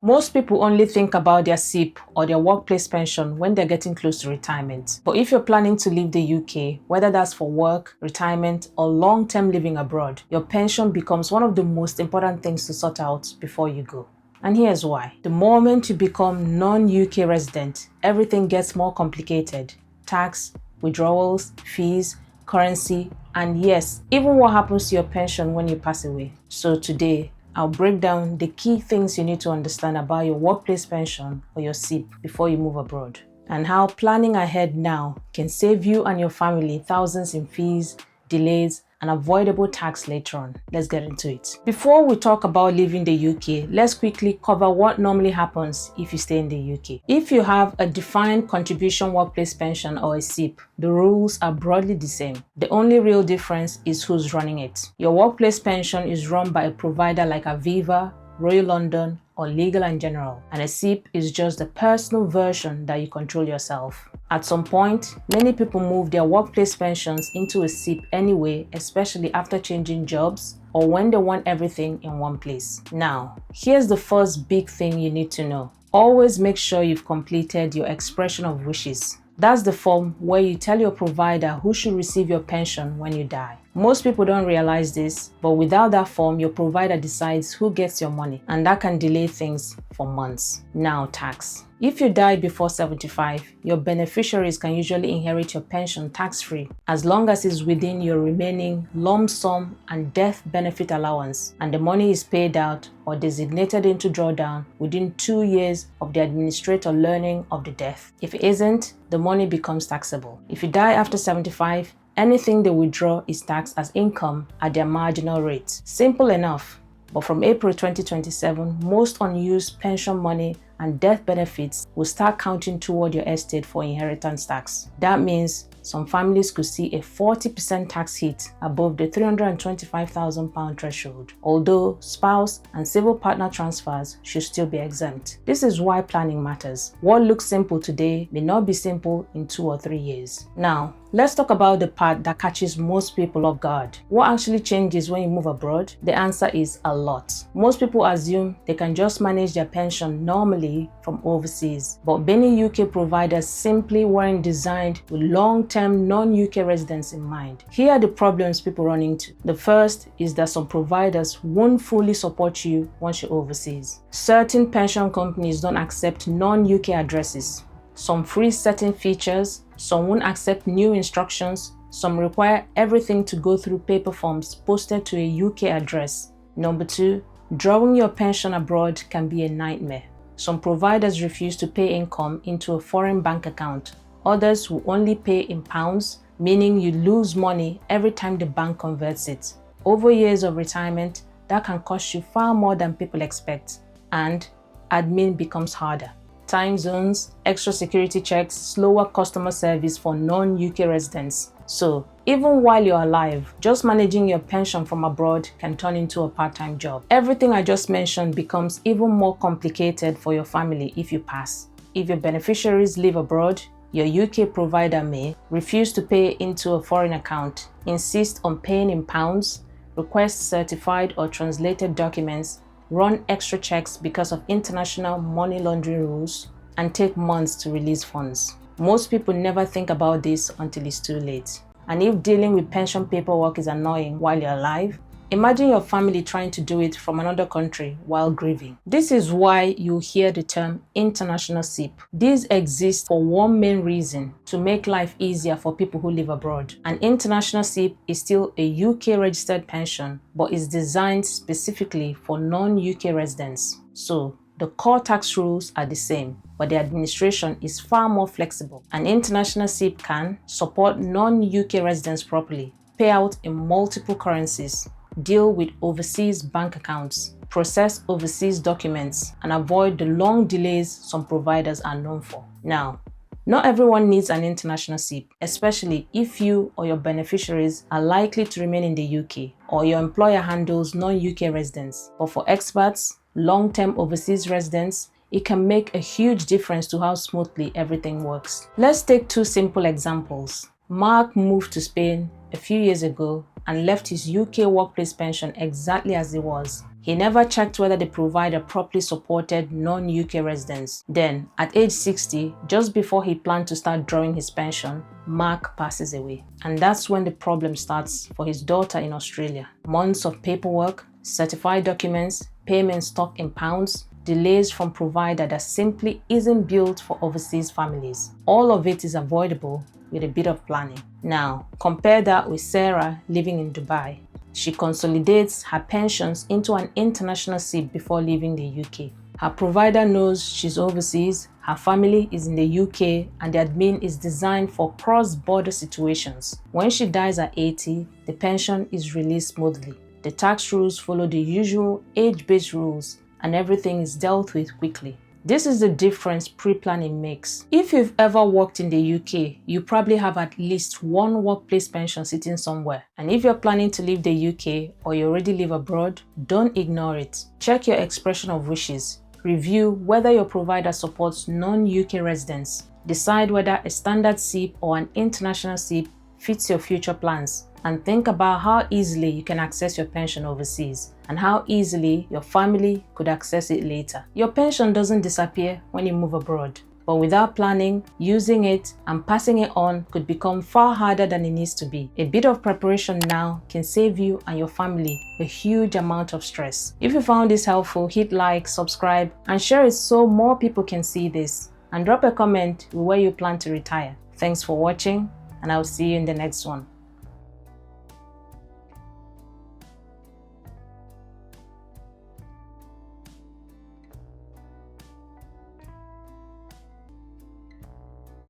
Most people only think about their SIPP or their workplace pension when they're getting close to retirement. But if you're planning to leave the UK, whether that's for work, retirement, or long-term living abroad, your pension becomes one of the most important things to sort out before you go. And here's why. The moment you become non-UK resident, everything gets more complicated. Tax, withdrawals, fees, currency, and yes, even what happens to your pension when you pass away. So today, I'll break down the key things you need to understand about your workplace pension or your SIPP before you move abroad, and how planning ahead now can save you and your family thousands in fees, delays, and avoidable tax later on. Let's get into it. Before we talk about leaving the UK, let's quickly cover what normally happens if you stay in the UK. If you have a defined contribution workplace pension or a SIPP, the rules are broadly the same. The only real difference is who's running it. Your workplace pension is run by a provider like Aviva, Royal London, or Legal and General, and a SIPP is just the personal version that you control yourself. At some point, many people move their workplace pensions into a SIPP anyway, especially after changing jobs or when they want everything in one place. Now, here's the first big thing you need to know. Always make sure you've completed your expression of wishes. That's the form where you tell your provider who should receive your pension when you die. Most people don't realize this, but without that form, your provider decides who gets your money, and that can delay things for months. Now, tax. If you die before 75, your beneficiaries can usually inherit your pension tax-free as long as it's within your remaining lump sum and death benefit allowance, and the money is paid out or designated into drawdown within 2 years of the administrator learning of the death. If it isn't, the money becomes taxable. If you die after 75, anything they withdraw is taxed as income at their marginal rate. Simple enough. But from April 2027, most unused pension money and death benefits will start counting toward your estate for inheritance tax. That means some families could see a 40% tax hit above the £325,000 threshold, although spouse and civil partner transfers should still be exempt. This is why planning matters. What looks simple today may not be simple in 2 or 3 years. Now, let's talk about the part that catches most people off guard. What actually changes when you move abroad? The answer is a lot. Most people assume they can just manage their pension normally from overseas, but many UK providers simply weren't designed with long-term non-UK residents in mind. Here are the problems people run into. The first is that some providers won't fully support you once you're overseas. Certain pension companies don't accept non-UK addresses. Some freeze certain features, some won't accept new instructions, some require everything to go through paper forms posted to a UK address. Number 2, drawing your pension abroad can be a nightmare. Some providers refuse to pay income into a foreign bank account. Others will only pay in pounds, meaning you lose money every time the bank converts it. Over years of retirement, that can cost you far more than people expect, and admin becomes harder. Time zones, extra security checks, slower customer service for non-UK residents. So, even while you're alive, just managing your pension from abroad can turn into a part-time job. Everything I just mentioned becomes even more complicated for your family if you pass. If your beneficiaries live abroad, your UK provider may refuse to pay into a foreign account, insist on paying in pounds, request certified or translated documents, run extra checks because of international money laundering rules, and take months to release funds. Most people never think about this until it's too late. And if dealing with pension paperwork is annoying while you're alive, imagine your family trying to do it from another country while grieving. This is why you hear the term International SIPP. These exist for one main reason: to make life easier for people who live abroad. An International SIPP is still a UK registered pension, but is designed specifically for non-UK residents. So, the core tax rules are the same, but the administration is far more flexible. An International SIPP can support non-UK residents properly, pay out in multiple currencies, deal with overseas bank accounts, process overseas documents, and avoid the long delays some providers are known for. Now, not everyone needs an International SIPP, especially if you or your beneficiaries are likely to remain in the UK or your employer handles non-UK residents. But for expats, long-term overseas residents, it can make a huge difference to how smoothly everything works. Let's take 2 simple examples. Mark moved to Spain a few years ago and left his UK workplace pension exactly as it was. He never checked whether the provider properly supported non-UK residents. Then, at age 60, just before he planned to start drawing his pension, Mark passes away. And that's when the problem starts for his daughter in Australia. Months of paperwork, certified documents, payments stuck in pounds, delays from provider that simply isn't built for overseas families. All of it is avoidable with a bit of planning. Now, compare that with Sarah living in Dubai. She consolidates her pensions into an international SIPP before leaving the UK. Her provider knows she's overseas, her family is in the UK, and the admin is designed for cross-border situations. When she dies at 80, the pension is released smoothly. The tax rules follow the usual age-based rules, and everything is dealt with quickly. This is the difference pre-planning makes. If you've ever worked in the UK, you probably have at least one workplace pension sitting somewhere. And if you're planning to leave the UK or you already live abroad, don't ignore it. Check your expression of wishes. Review whether your provider supports non-UK residents. Decide whether a standard SIPP or an international SIPP fits your future plans. And think about how easily you can access your pension overseas and how easily your family could access it later. Your pension doesn't disappear when you move abroad, but without planning, using it and passing it on could become far harder than it needs to be. A bit of preparation now can save you and your family a huge amount of stress. If you found this helpful, hit like, subscribe, and share it so more people can see this. And drop a comment with where you plan to retire. Thanks for watching, and I'll see you in the next one.